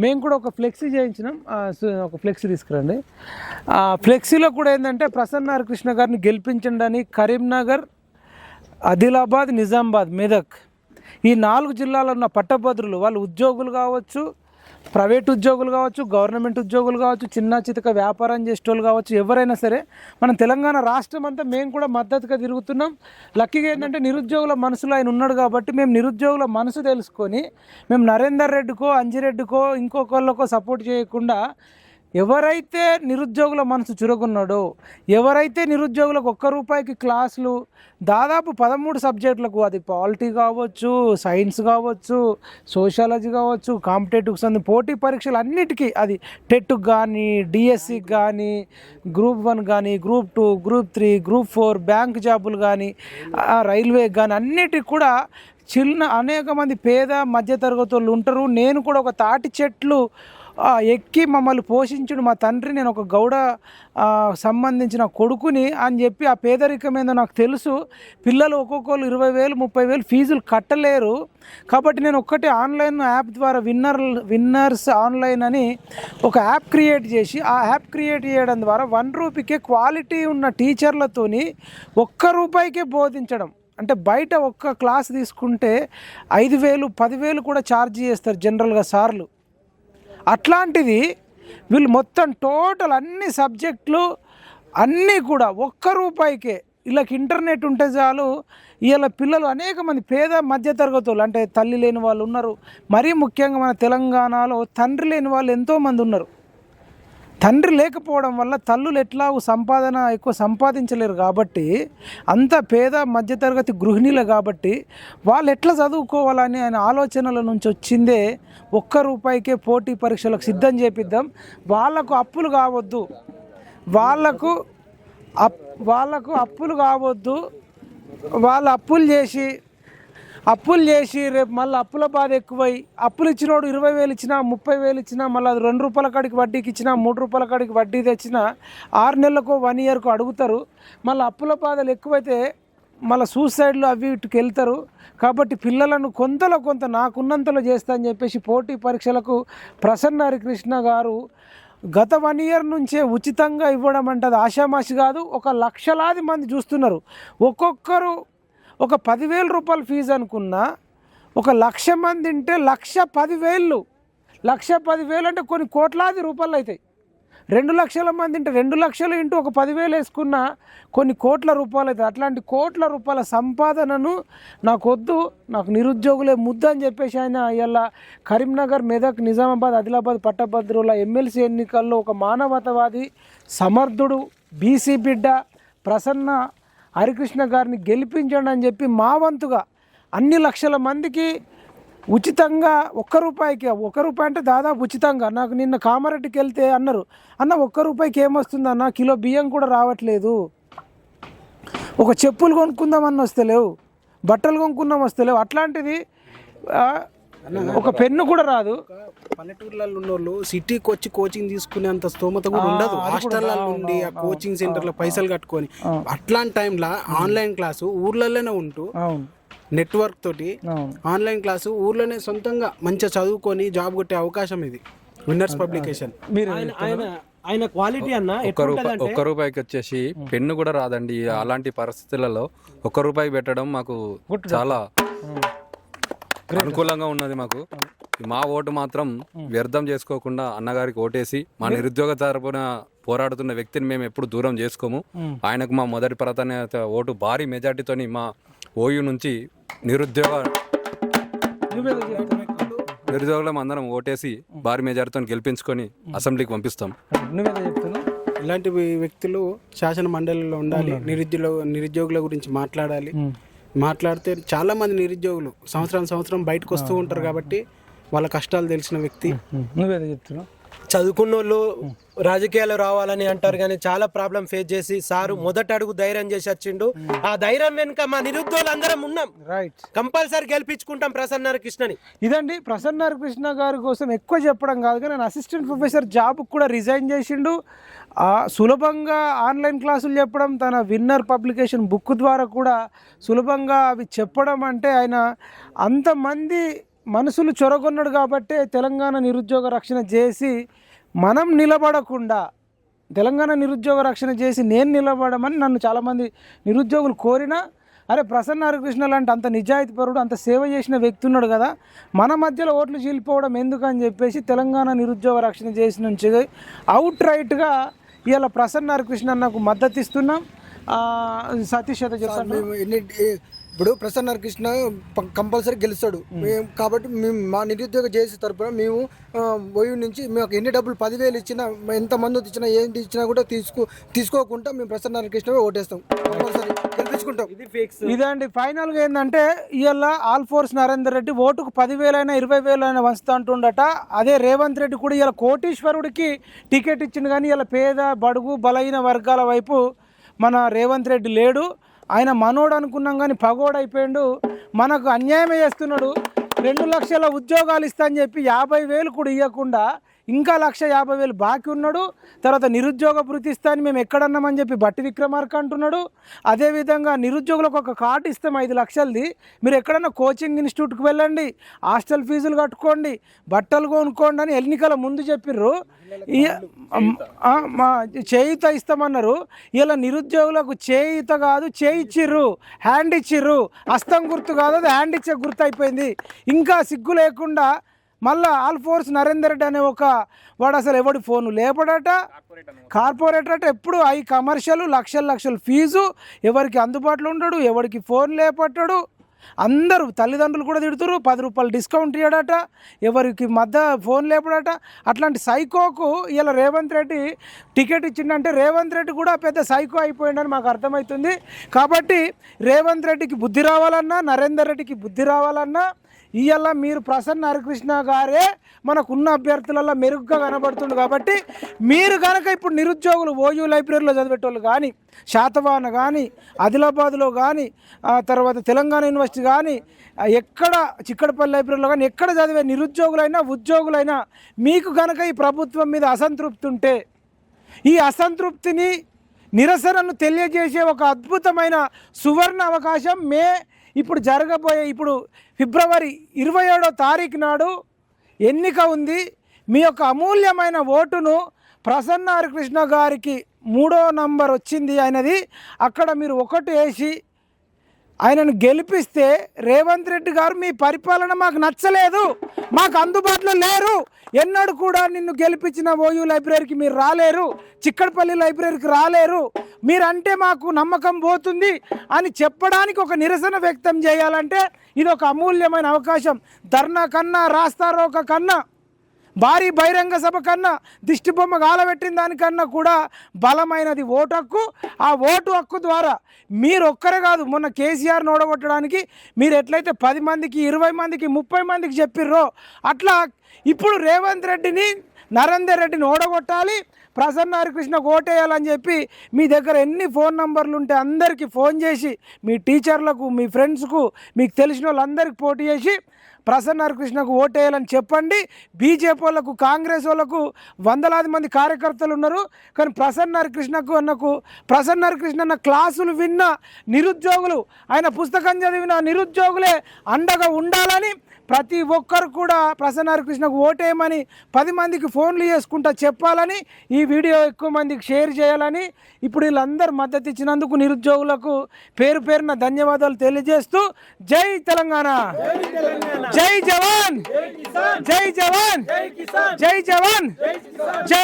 మేము కూడా ఒక ఫ్లెక్సీ చేయించినాం. ఒక ఫ్లెక్సీ తీసుకురండి. ఫ్లెక్సీలో కూడా ఏంటంటే ప్రసన్న కృష్ణ గారిని గెలిపించండి అని కరీంనగర్, ఆదిలాబాద్, నిజామాబాద్, మెదక్ ఈ 4 జిల్లాలో ఉన్న పట్టభద్రులు వాళ్ళు ఉద్యోగులు కావచ్చు, ప్రైవేట్ ఉద్యోగులు కావచ్చు, గవర్నమెంట్ ఉద్యోగులు కావచ్చు, చిన్న చితక వ్యాపారం చేసేటోళ్ళు కావచ్చు, ఎవరైనా సరే మన తెలంగాణ రాష్ట్రం అంతా మేము కూడా మద్దతుగా తిరుగుతున్నాం. లక్కీగా ఏంటంటే నిరుద్యోగుల మనసులో ఆయన ఉన్నాడు కాబట్టి మేము నిరుద్యోగుల మనసు తెలుసుకొని మేము నరేందర్ రెడ్డికో, అంజిరెడ్డికో, ఇంకొకళ్ళకో సపోర్ట్ చేయకుండా ఎవరైతే నిరుద్యోగుల మనసు చురుగున్నాడో, ఎవరైతే నిరుద్యోగులకు ₹1 క్లాసులు దాదాపు 13 సబ్జెక్టులకు, అది పాలిటీ కావచ్చు, సైన్స్ కావచ్చు, సోషాలజీ కావచ్చు, కాంపిటేటివ్స్ అందు పోటీ పరీక్షలు అన్నిటికీ, అది టెట్కి కానీ, డిఎస్సికి కానీ, గ్రూప్ 1 కానీ, గ్రూప్ 2, గ్రూప్ 3, గ్రూప్ 4, బ్యాంక్ జాబులు కానీ, రైల్వేకి కానీ అన్నిటికి కూడా అనేక మంది పేద మధ్యతరగతి వాళ్ళు ఉంటారు. నేను కూడా ఒక తాటి చెట్లు ఎక్కి మమ్మల్ని పోషించుడు మా తండ్రి, నేను ఒక గౌడ సంబంధించిన కొడుకుని అని చెప్పి ఆ పేదరికం ఏందో నాకు తెలుసు. పిల్లలు ఒక్కొక్కరు 20,000, 30,000 ఫీజులు కట్టలేరు. కాబట్టి నేను ఒక్కటే ఆన్లైన్ యాప్ ద్వారా విన్నర్స్ ఆన్లైన్ అని ఒక యాప్ క్రియేట్ చేసి, ఆ యాప్ క్రియేట్ చేయడం ద్వారా ₹1 క్వాలిటీ ఉన్న టీచర్లతోని ₹1 బోధించడం. అంటే బయట ఒక్క క్లాస్ తీసుకుంటే 5,000, 10,000 కూడా ఛార్జ్ చేస్తారు జనరల్గా సార్లు. అట్లాంటిది వీళ్ళు మొత్తం టోటల్ అన్ని సబ్జెక్టులు అన్నీ కూడా ₹1 వీళ్ళకి ఇంటర్నెట్ ఉంటే చాలు. వీళ్ళ పిల్లలు అనేక మంది పేద మధ్యతరగతి వాళ్ళు, అంటే తల్లి లేని వాళ్ళు ఉన్నారు. మరీ ముఖ్యంగా మన తెలంగాణలో తండ్రి లేని వాళ్ళు ఎంతోమంది ఉన్నారు. తండ్రి లేకపోవడం వల్ల తల్లులు ఎట్లా సంపాదన ఎక్కువ సంపాదించలేరు కాబట్టి, అంత పేద మధ్యతరగతి గృహిణీలు కాబట్టి వాళ్ళు ఎట్లా చదువుకోవాలని ఆయన ఆలోచనల నుంచి వచ్చిందే ₹1 పోటీ పరీక్షలకు సిద్ధం చేపిద్దాం. వాళ్ళకు అప్పులు కావద్దు, వాళ్ళకు అప్పులు కావద్దు. వాళ్ళు అప్పులు చేసి రేపు మళ్ళీ అప్పుల బాధ ఎక్కువై, అప్పులు ఇచ్చినోడు 20,000 ఇచ్చినా, 30,000 ఇచ్చినా, మళ్ళీ అది ₹2 కాడికి వడ్డీకి ఇచ్చినా, ₹3 కాడికి వడ్డీ తెచ్చినా 6 నెలలకో 1 ఇయర్కో అడుగుతారు. మళ్ళీ అప్పుల బాధలు ఎక్కువైతే మళ్ళీ సూసైడ్లు అవి ఇటుకు వెళ్తారు. కాబట్టి పిల్లలను కొంతలో కొంత నాకున్నంతలో చేస్తా అని చెప్పేసి పోటీ పరీక్షలకు ప్రసన్న హరికృష్ణ గారు గత 1 ఇయర్ నుంచే ఉచితంగా ఇవ్వడం అంటే అది ఆషామాషి కాదు. ఒక లక్షలాది మంది చూస్తున్నారు. ఒక్కొక్కరు ఒక ₹10,000 ఫీజు అనుకున్నా, 1,00,000 మంది ఉంటే 1,10,000, 1,10,000 అంటే కొన్ని కోట్లాది రూపాయలు అవుతాయి. 2,00,000 మంది ఉంటే 2,00,000 ఇంటూ ఒక 10,000 వేసుకున్నా కొన్ని కోట్ల రూపాయలు అవుతాయి. అట్లాంటి కోట్ల రూపాయల సంపాదనను నాకు వద్దు, నాకు నిరుద్యోగులే ముద్దు అని చెప్పేసి ఆయన ఇలా కరీంనగర్, మెదక్, నిజామాబాద్, ఆదిలాబాద్ పట్టభద్రుల ఎమ్మెల్సీ ఎన్నికల్లో ఒక మానవతావాది, సమర్థుడు, బీసీ బిడ్డ ప్రసన్న హరికృష్ణ గారిని గెలిపించండి అని చెప్పి మా వంతుగా అన్ని లక్షల మందికి ఉచితంగా ₹1 అంటే దాదాపు ఉచితంగా. నాకు నిన్న కామారెడ్డికి వెళ్తే అన్నారు, అన్న ₹1 ఏమొస్తుందన్న, కిలో బియ్యం కూడా రావట్లేదు, ఒక చెప్పులు కొనుక్కుందామని వస్తలేవు, బట్టలు కొనుక్కుందాం వస్తలేవు, అట్లాంటిది ఒక పెన్ను కూడా రాదు. పల్లెటూర్లలో ఉన్న వాళ్ళు సిటీకి వచ్చి కోచింగ్ తీసుకునేంత స్తోమత కూడా ఉండదు. హాస్టల్లో ఉండి ఆ కోచింగ్ సెంటర్లో పైసలు కట్టుకొని అట్లాంటి టైంలో ఆన్లైన్ క్లాసు ఊర్లలోనే ఉంటూ నెట్వర్క్ తోటి ఆన్లైన్ క్లాసు ఊర్లోనే సొంతంగా మంచిగా చదువుకొని జాబ్ కొట్టే అవకాశం ఇది విన్నర్స్ పబ్లికేషన్. ఆయన క్వాలిటీ అన్న ₹1 వచ్చేసి పెన్ను కూడా రాదండి. అలాంటి పరిస్థితులలో ₹1 పెట్టడం మాకు చాలా అనుకూలంగా ఉన్నది. మా ఓటు మాత్రం వ్యర్థం చేసుకోకుండా అన్నగారికి ఓటేసి మా నిరుద్యోగ తరపున పోరాడుతున్న వ్యక్తిని మేము ఎప్పుడు దూరం చేసుకోము. ఆయనకు మా మొదటి ప్రాధాన్యత ఓటు భారీ మెజార్టీతోని మా ఓయూ నుంచి నిరుద్యోగులం అందరం ఓటేసి భారీ మెజార్టీతో గెలిపించుకొని అసెంబ్లీకి పంపిస్తాం. ఇలాంటి వ్యక్తులు శాసన మండలిలో ఉండాలి. నిరుద్యోగుల గురించి మాట్లాడితే చాలా మంది నిరుద్యోగులు సంవత్సరం బయటకు వస్తూ ఉంటారు కాబట్టి వాళ్ళ కష్టాలు తెలిసిన వ్యక్తి. నువ్వేదో చెప్తున్నావు. చదువుకున్న వాళ్ళు రాజకీయాలు రావాలని అంటారు కానీ చాలా ప్రాబ్లం ఫేస్ చేసి సారు మొదటి అడుగు ధైర్యం చేసి వచ్చిండు. ఆ ధైర్యం వెనుక మా నిరుద్యోగులు అందరం ఉన్నాం. రైట్, కంపల్సరీ గెలిపించుకుంటాం ప్రసన్న హరికృష్ణని. ఇదండి ప్రసన్న హరికృష్ణ గారి కోసం ఎక్కువ చెప్పడం కాదు కానీ నేను అసిస్టెంట్ ప్రొఫెసర్ జాబ్ కూడా రిజైన్ చేసిండు. సులభంగా ఆన్లైన్ క్లాసులు చెప్పడం, తన విన్నర్ పబ్లికేషన్ బుక్ ద్వారా కూడా సులభంగా అవి చెప్పడం అంటే ఆయన అంతమంది మనసులు చొరగొన్నాడు కాబట్టి తెలంగాణ నిరుద్యోగ రక్షణ చేసి మనం నిలబడకుండా తెలంగాణ నిరుద్యోగ రక్షణ చేసి నేను నిలబడమని నన్ను చాలామంది నిరుద్యోగులు కోరినా, అరే ప్రసన్న హరికృష్ణ లాంటి అంత నిజాయితీపరుడు అంత సేవ చేసిన వ్యక్తి ఉన్నాడు కదా, మన మధ్యలో ఓట్లు చీలిపోవడం ఎందుకని చెప్పేసి తెలంగాణ నిరుద్యోగ రక్షణ చేసి నుంచి అవుట్ రైట్గా ఇవాళ ప్రసన్న హరికృష్ణ నాకు మద్దతు ఇస్తున్నాం. సతీష్ అయితే చెప్తాను. ఇప్పుడు ప్రసన్న కృష్ణ కంపల్సరీ గెలుస్తాడు కాబట్టి మేము మా నిరుద్యోగ చేసే తరపున మేము ఓయూ నుంచి మేము ఎన్ని డబ్బులు 10,000 ఇచ్చినా ఎంతమంది ఇచ్చినా ఏంటి ఇచ్చినా కూడా తీసుకోకుండా మేము ప్రసన్న కృష్ణ ఓటేస్తాం, కంపల్సరీ గెలిపించుకుంటాం. ఇదండి ఫైనల్గా ఏంటంటే ఇవాళ ఆల్ ఫోర్స్ నరేందర్ రెడ్డి ఓటుకు 10,000 అయినా 20,000 అయినా వంచుతా అంటుండట. అదే రేవంత్ రెడ్డి కూడా ఇవాళ కోటీశ్వరుడికి టికెట్ ఇచ్చింది, కానీ ఇలా పేద బడుగు బలహీన వర్గాల వైపు మన రేవంత్ రెడ్డి లేడు. ఆయన మనోడు అనుకున్నాం కానీ పగోడు అయిపోయాడు, మనకు అన్యాయం చేస్తున్నాడు. 2 లక్షల ఉద్యోగాలు ఇస్తా అని చెప్పి 50,000 కూడా ఇవ్వకుండా ఇంకా 1,50,000 బాకీ ఉన్నాడు. తర్వాత నిరుద్యోగ భృతి ఇస్తా అని మేము ఎక్కడన్నామని చెప్పి బట్టి విక్రమార్క అంటున్నాడు. అదేవిధంగా నిరుద్యోగులకు ఒక కార్డు ఇస్తాం 5 లక్షలది, మీరు ఎక్కడన్నా కోచింగ్ ఇన్స్టిట్యూట్కి వెళ్ళండి, హాస్టల్ ఫీజులు కట్టుకోండి, బట్టలు కొనుక్కోండి అని ఎన్నికల ముందు చెప్పిర్రు. మా చేయుత ఇస్తామన్నారు. ఇలా నిరుద్యోగులకు చేయుత కాదు చేయిచ్చిర్రు, హ్యాండ్ ఇచ్చిర్రు. హస్తం గుర్తు కాదు, అది హ్యాండ్ ఇచ్చే గుర్తు అయిపోయింది. ఇంకా సిగ్గు లేకుండా మళ్ళా ఆల్ ఫోర్స్ నరేందర్ రెడ్డి అనే ఒక వాడు అసలు ఎవడి ఫోను లేపడట, కార్పొరేటర్ అట, ఎప్పుడు అవి కమర్షియల్ లక్షల ఫీజు, ఎవరికి అందుబాటులో ఉండడు, ఎవరికి ఫోన్ లేపట్టాడు. అందరూ తల్లిదండ్రులు కూడా తిడుతురు, 10 రూపాయలు డిస్కౌంట్ ఇవ్వడట, ఎవరికి మధ్య ఫోన్ లేపడట. అట్లాంటి సైకోకు ఇలా రేవంత్ రెడ్డి టికెట్ ఇచ్చిండంటే రేవంత్ రెడ్డి కూడా పెద్ద సైకో అయిపోయిందని మాకు అర్థమవుతుంది. కాబట్టి రేవంత్ రెడ్డికి బుద్ధి రావాలన్నా, నరేందర్ రెడ్డికి బుద్ధి రావాలన్నా ఇవాళ మీరు ప్రసన్న హరికృష్ణ గారే మనకున్న అభ్యర్థులలో మెరుగ్గా కనబడుతుంది. కాబట్టి మీరు కనుక ఇప్పుడు నిరుద్యోగులు ఓయూ లైబ్రరీలో చదివేటోళ్ళు కానీ, శాతవాహన కానీ, ఆదిలాబాద్లో కానీ, తర్వాత తెలంగాణ యూనివర్సిటీ కానీ, ఎక్కడ చిక్కడపల్లి లైబ్రరీలో కానీ ఎక్కడ చదివే నిరుద్యోగులైనా ఉద్యోగులైనా మీకు కనుక ఈ ప్రభుత్వం మీద అసంతృప్తి ఉంటే, ఈ అసంతృప్తిని నిరసనను తెలియజేసే ఒక అద్భుతమైన సువర్ణ అవకాశం ఇప్పుడు జరగబోయే ఫిబ్రవరి 27వ తారీఖు నాడు ఎన్నిక ఉంది. మీ యొక్క అమూల్యమైన ఓటును ప్రసన్న హరికృష్ణ గారికి 3వ నంబర్ వచ్చింది ఆయనది, అక్కడ మీరు 1 వేసి ఆయనను గెలిపిస్తే రేవంత్ రెడ్డి గారు మీ పరిపాలన మాకు నచ్చలేదు, మాకు అందుబాటులో లేరు, ఎన్నడూ కూడా నిన్ను గెలిపించిన ఓయూ లైబ్రరీకి మీరు రాలేరు, చిక్కడపల్లి లైబ్రరీకి రాలేరు, మీరంటే మాకు నమ్మకం పోతుంది అని చెప్పడానికి ఒక నిరసన వ్యక్తం చేయాలంటే ఇది ఒక అమూల్యమైన అవకాశం. ధర్నా కన్నా, రాస్తారోక కన్నా, భారీ బహిరంగ సభ కన్నా, దిష్టి బొమ్మ గాలబెట్టిన దానికన్నా కూడా బలమైనది ఓటు హక్కు. ఆ ఓటు హక్కు ద్వారా మీరు ఒక్కరే కాదు, మొన్న కేసీఆర్ని ఓడగొట్టడానికి మీరు ఎట్లయితే 10 మందికి 20 మందికి 30 మందికి చెప్పిర్రో అట్లా ఇప్పుడు రేవంత్ రెడ్డిని నరేందర్ రెడ్డిని ఓడగొట్టాలి, ప్రసన్న హరికృష్ణకు ఓటేయాలని చెప్పి మీ దగ్గర ఎన్ని ఫోన్ నంబర్లు ఉంటే అందరికీ ఫోన్ చేసి మీ టీచర్లకు, మీ ఫ్రెండ్స్కు, మీకు తెలిసిన వాళ్ళందరికీ పోటీ చేసి ప్రసన్న హరికృష్ణకు ఓటేయాలని చెప్పండి. బీజేపీ వాళ్ళకు, కాంగ్రెస్ వాళ్ళకు వందలాది మంది కార్యకర్తలు ఉన్నారు, కానీ ప్రసన్న హరికృష్ణ అన్న క్లాసులు విన్న నిరుద్యోగులు, ఆయన పుస్తకం చదివిన నిరుద్యోగులే అండగా ఉండాలని ప్రతి ఒక్కరు కూడా ప్రసన్న హరికృష్ణకు ఓటేయమని 10 మందికి ఫోన్లు చేసుకుంటా చెప్పాలని, ఈ వీడియో ఎక్కువ మందికి షేర్ చేయాలని, ఇప్పుడు వీళ్ళందరూ మద్దతు ఇచ్చినందుకు నిరుద్యోగులకు పేరు పేరున ధన్యవాదాలు తెలియజేస్తూ జై తెలంగాణ, జై జవాన్, జై జవాన్, జై జవాన్, జై